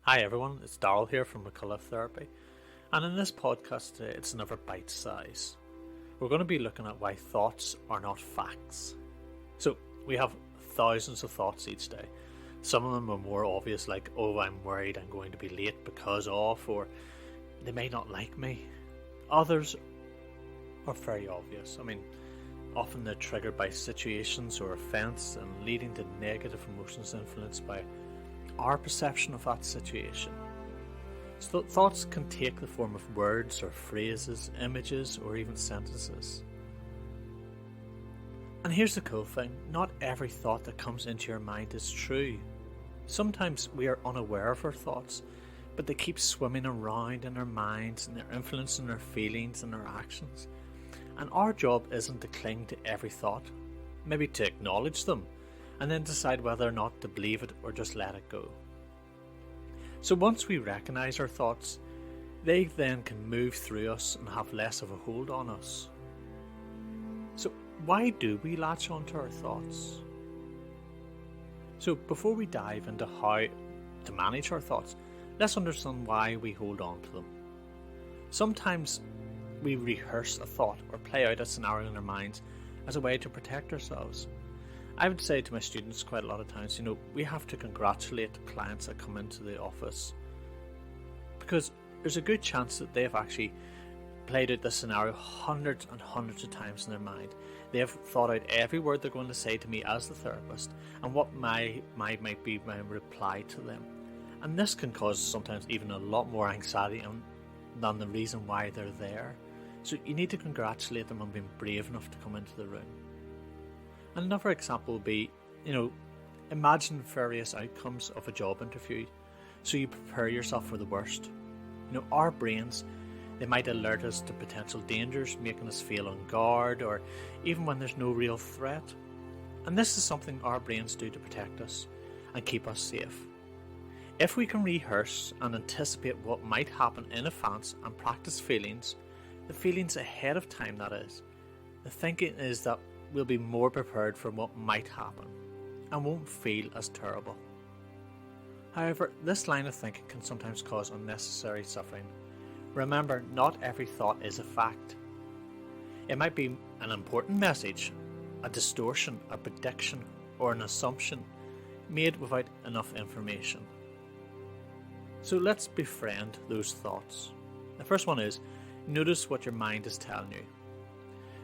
Hi everyone, it's Darryl here from McCullagh Therapy, and in this podcast today it's another bite size. We're going to be looking at why thoughts are not facts. So we have thousands of thoughts each day. Some of them are more obvious, like, oh, I'm worried I'm going to be late because of, or they may not like me. Others are very obvious. Often they're triggered by situations or events and leading to negative emotions influenced by our perception of that situation. So thoughts can take the form of words or phrases, images, or even sentences. And here's the cool thing, not every thought that comes into your mind is true. Sometimes we are unaware of our thoughts, but they keep swimming around in our minds and they're influencing our feelings and our actions. And our job isn't to cling to every thought, maybe to acknowledge them, and then decide whether or not to believe it or just let it go. So once we recognise our thoughts, they then can move through us and have less of a hold on us. So why do we latch onto our thoughts? So before we dive into how to manage our thoughts, let's understand why we hold on to them. Sometimes we rehearse a thought or play out a scenario in our minds as a way to protect ourselves. I would say to my students quite a lot of times, we have to congratulate clients that come into the office because there's a good chance that they've actually played out this scenario hundreds and hundreds of times in their mind. They have thought out every word they're going to say to me as the therapist and what might be my reply to them. And this can cause sometimes even a lot more anxiety than the reason why they're there. So you need to congratulate them on being brave enough to come into the room. Another example would be, imagine various outcomes of a job interview so you prepare yourself for the worst. Our brains, they might alert us to potential dangers, making us feel on guard, or even when there's no real threat. And this is something our brains do to protect us and keep us safe. If we can rehearse and anticipate what might happen in advance and practice the feelings ahead of time that is, the thinking is that we'll be more prepared for what might happen and won't feel as terrible. However, this line of thinking can sometimes cause unnecessary suffering. Remember, not every thought is a fact. It might be an important message, a distortion, a prediction, or an assumption made without enough information. So let's befriend those thoughts. The first one is, notice what your mind is telling you.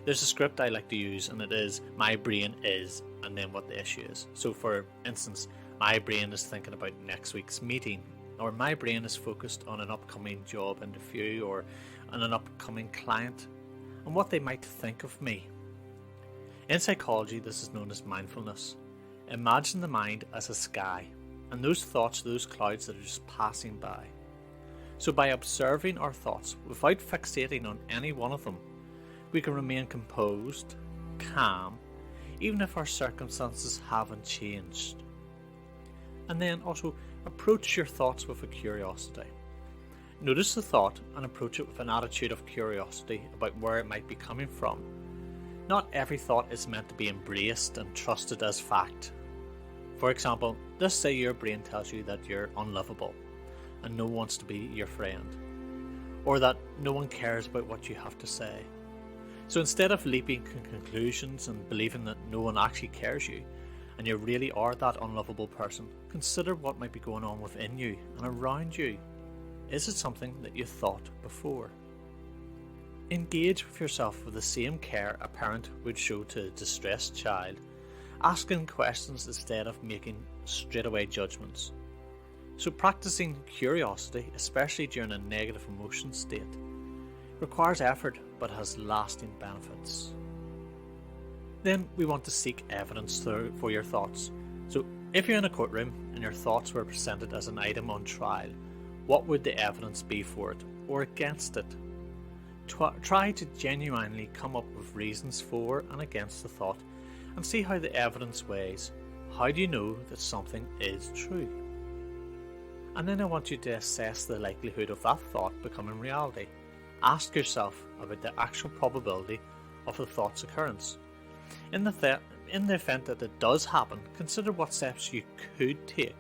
There's a script I like to use, and it is, my brain is, and then what the issue is. So for instance, my brain is thinking about next week's meeting, or my brain is focused on an upcoming job interview or on an upcoming client and what they might think of me. In psychology, this is known as mindfulness. Imagine the mind as a sky, and those thoughts, those clouds that are just passing by. So by observing our thoughts without fixating on any one of them, we can remain composed, calm, even if our circumstances haven't changed. And then also approach your thoughts with a curiosity. Notice the thought and approach it with an attitude of curiosity about where it might be coming from. Not every thought is meant to be embraced and trusted as fact. For example, let's say your brain tells you that you're unlovable and no one wants to be your friend, or that no one cares about what you have to say. So instead of leaping to conclusions and believing that no one actually cares you, and you really are that unlovable person, consider what might be going on within you and around you. Is it something that you thought before? Engage with yourself with the same care a parent would show to a distressed child, asking questions instead of making straightaway judgments. So practicing curiosity, especially during a negative emotion state, requires effort but has lasting benefits. Then we want to seek evidence for your thoughts. So if you're in a courtroom and your thoughts were presented as an item on trial, what would the evidence be for it or against it? Try to genuinely come up with reasons for and against the thought and see how the evidence weighs. How do you know that something is true? And then I want you to assess the likelihood of that thought becoming reality. Ask yourself about the actual probability of the thought's occurrence. In the event that it does happen, consider what steps you could take.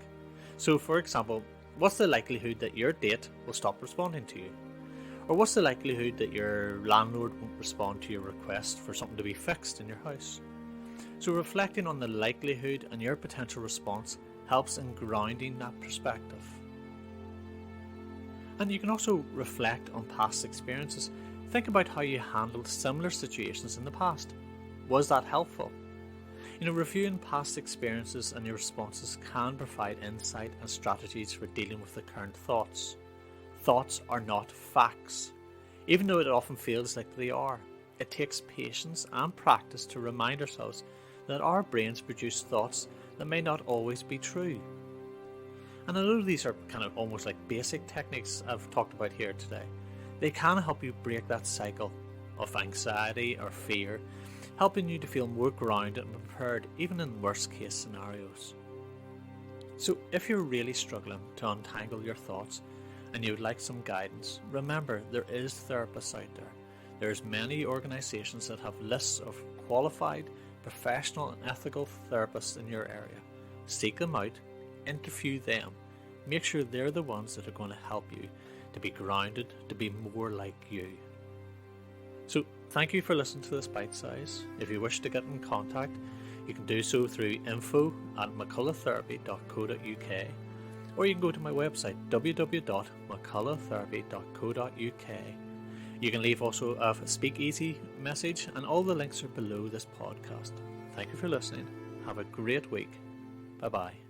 So for example, What's the likelihood that your date will stop responding to you? Or what's the likelihood that your landlord won't respond to your request for something to be fixed in your house? So reflecting on the likelihood and your potential response helps in grounding that perspective. And you can also reflect on past experiences. Think about how you handled similar situations in the past. Was that helpful? Reviewing past experiences and your responses can provide insight and strategies for dealing with the current thoughts. Thoughts are not facts, even though it often feels like they are. It takes patience and practice to remind ourselves that our brains produce thoughts that may not always be true. And although these are kind of almost like basic techniques I've talked about here today, they can help you break that cycle of anxiety or fear, helping you to feel more grounded and prepared even in worst case scenarios. So if you're really struggling to untangle your thoughts and you would like some guidance, remember there is therapists out there. There's many organisations that have lists of qualified, professional and ethical therapists in your area. Seek them out, interview them, make sure they're the ones that are going to help you to be grounded, to be more like you. So thank you for listening to this bite size. If you wish to get in contact, you can do so through info@mccullaughtherapy.co.uk, or you can go to my website www.mccullaghtherapy.co.uk. You can leave also a speakeasy message, and all the links are below this podcast. Thank you for listening. Have a great week. Bye bye.